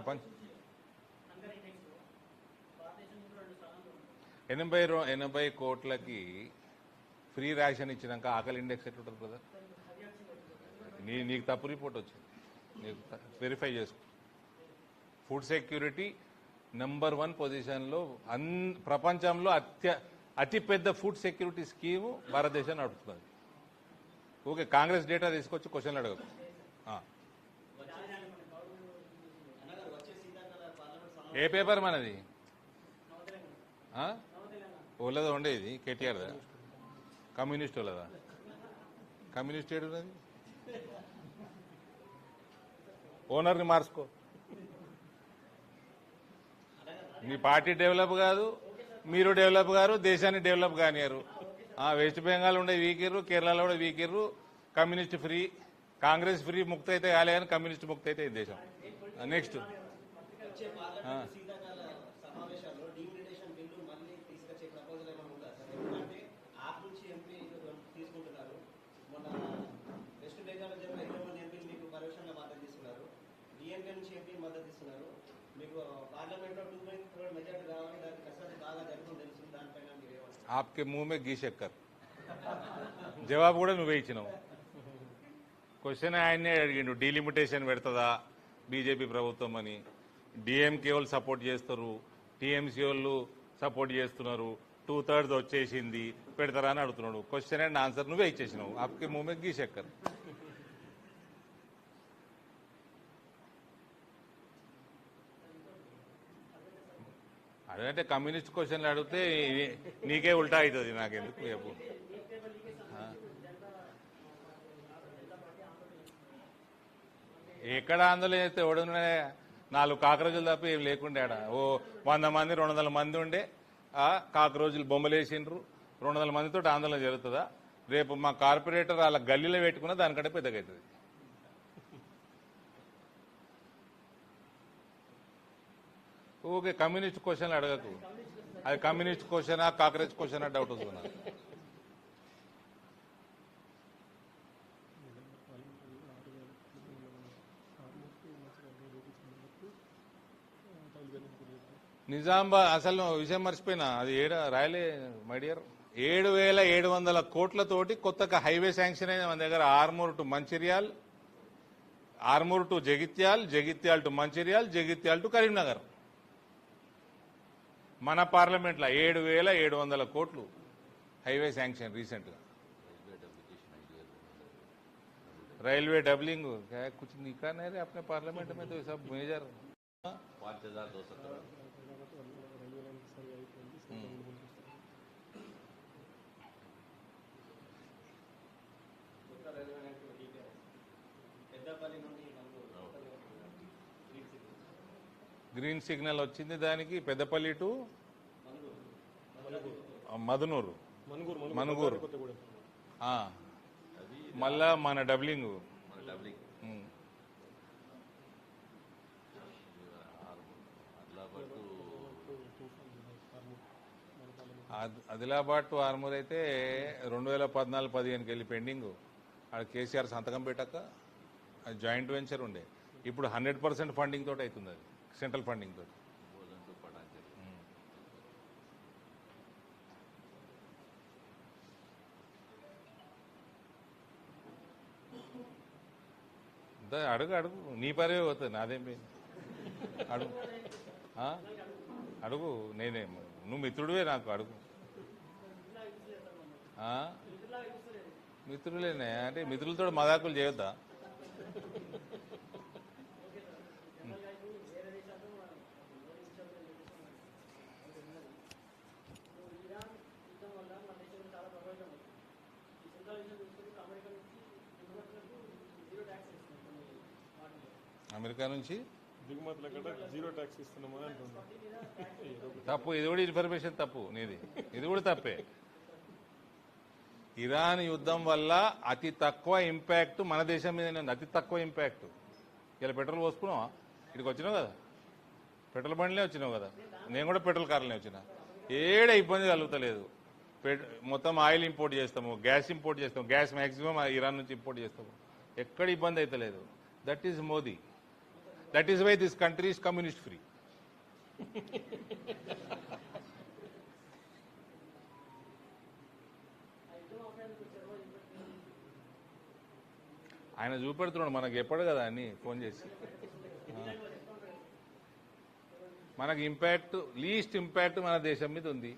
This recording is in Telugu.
ప్రపంచ 80 కోట్లకి ఫ్రీ రేషన్ ఇచ్చినాక ఆకలి ఇండెక్స్ ఎట్లుంటుంది బ్రదర్? నీకు తప్పు రిపోర్ట్ వచ్చింది, నీకు వెరిఫై చేసుకో. ఫుడ్ సెక్యూరిటీ నెంబర్ 1 పొజిషన్లో ప్రపంచంలో అతిపెద్ద ఫుడ్ సెక్యూరిటీ స్కీము భారతదేశం నడుపుతుంది. ఓకే, కాంగ్రెస్ డేటా తీసుకొచ్చి క్వశ్చన్లు అడగదు. ఏ పేపర్ మనది? ఓలదా ఉండేది కేటీఆర్దా? కమ్యూనిస్ట్ వాళ్ళదా? కమ్యూనిస్ట్ ఏడున్నది? ఓనర్ని మార్చుకో. మీ పార్టీ డెవలప్ కాదు, మీరు డెవలప్ గారు, దేశాన్ని డెవలప్ కానియారు. వెస్ట్ బెంగాల్ ఉండే వీకిర్రు, కేరళలో కూడా వీకిర్రు. కమ్యూనిస్ట్ ఫ్రీ, కాంగ్రెస్ ఫ్రీ ముక్తి అయితే కాలే కానీ కమ్యూనిస్ట్ ముక్తి అయితే ఈ దేశం. నెక్స్ట్ आपके मुंह में घी शक्कर జవాబు కూడా నువ్వే ఇచ్చినావు. క్వశ్చన్ ఆయన్నే అడిగిండు, డీలిమిటేషన్ పెడుతుందా బీజేపీ ప్రభుత్వం అని. డిఎంకే వాళ్ళు సపోర్ట్ చేస్తారు, టీఎంసీ వాళ్ళు సపోర్ట్ చేస్తున్నారు, 2/3 వచ్చేసింది, పెడతారా అని అడుగుతున్నాడు. క్వశ్చన్ అండ్ ఆన్సర్ నువ్వే ఇచ్చేసినావు. ఆప్కే ముహ్ మే ఘీ శక్కర్. అదంటే కమ్యూనిస్ట్ క్వశ్చన్లు అడిగితే నీకే ఉల్టా అవుతుంది, నాకెందుకు చెప్పు. ఎక్కడ ఆందోళన చేస్తే ఎవడున్నా 4 కాకరోజులు తప్ప ఏం లేకుండే. ఆడ 100 మంది 200 మంది ఉండే కాకరోజులు బొమ్మలు వేసిండ్రు. 200 మందితో ఆందోళన జరుగుతుందా? రేపు మా కార్పొరేటర్ వాళ్ళ గల్లీలో పెట్టుకున్నా దానికంటే పెద్దగా అవుతుంది. ఓకే, కమ్యూనిస్ట్ క్వశ్చన్లు అడగకు. అది కమ్యూనిస్ట్ క్వశ్చనా కాంగ్రెస్ క్వశ్చనా డౌట్ వస్తున్నా. నిజామాబాద్ అసలు విషయం మర్చిపోయినా, అది రాయలే మై డియర్. 7,700 కోట్లతోటి కొత్తగా హైవే శాంక్షన్ అయింది మన దగ్గర. Armoor to Mancherial, Armoor to Jagtial, Jagtial to Mancherial, Jagtial to Karimnagar. మన పార్లమెంట్లో 7,700 కోట్లు హైవే శాంక్షన్ రీసెంట్గా. రైల్वे डबलिंग क्या कुछ निकाल नहीं रहे अपने पार्लियामेंट में, तो ये सब मेजर 5,217 గ్రీన్ సిగ్నల్ వచ్చింది దానికి. పెద్దపల్లి టు మధునూరు, మనుగూరు, మళ్ళా మన డబ్లింగ్. ఆదిలాబాద్ టు ఆర్మూర్ అయితే 2014-15కి వెళ్ళి పెండింగ్. ఆడ కేసీఆర్ సంతకం పెట్టాక అది జాయింట్ వెంచర్ ఉండే. ఇప్పుడు 100% ఫండింగ్ తోటి అవుతుంది, అది సెంట్రల్ ఫండింగ్ తోటి. అడుగు అడుగు, నీ పరే పోతుంది, నాదేం పోయింది. అడుగు అడుగు, నేనే, నువ్వు మిత్రుడివే నాకు, అడుగు. మిత్రులేనే అంటే మిత్రులతో మదాకులు చేయొద్దా? అమెరికా నుంచి దిగుమతుల కంటే 0 ట్యాక్స్ ఇస్తున్నామని అంటున్నాను. తప్పు, ఇది కూడా ఇన్ఫర్మేషన్ తప్పు నీది, ఇది కూడా తప్పే. ఇరాన్ యుద్ధం వల్ల అతి తక్కువ ఇంపాక్ట్ మన దేశం మీద, అతి తక్కువ ఇంపాక్ట్. ఇలా పెట్రోల్ పోసుకున్నావా? ఇక్కడికి వచ్చినావు కదా, పెట్రోల్ బండిలే వచ్చినావు కదా, నేను కూడా పెట్రోల్ కార్లనే వచ్చినా. ఏడ ఇబ్బంది కలుగుతలేదు. మొత్తం ఆయిల్ ఇంపోర్ట్ చేస్తాము, గ్యాస్ ఇంపోర్ట్ చేస్తాము, గ్యాస్ మ్యాక్సిమం ఇరాన్ నుంచి ఇంపోర్ట్ చేస్తాము, ఎక్కడ ఇబ్బంది అయితే లేదు. That is Modi. That is why this country is communist free. ఆయన చూపెడుతున్నాడు మనకు ఎప్పుడు కదా అని ఫోన్ చేసి. మనకి ఇంపాక్ట్ లీస్ట్ ఇంపాక్ట్ మన దేశం మీద ఉంది.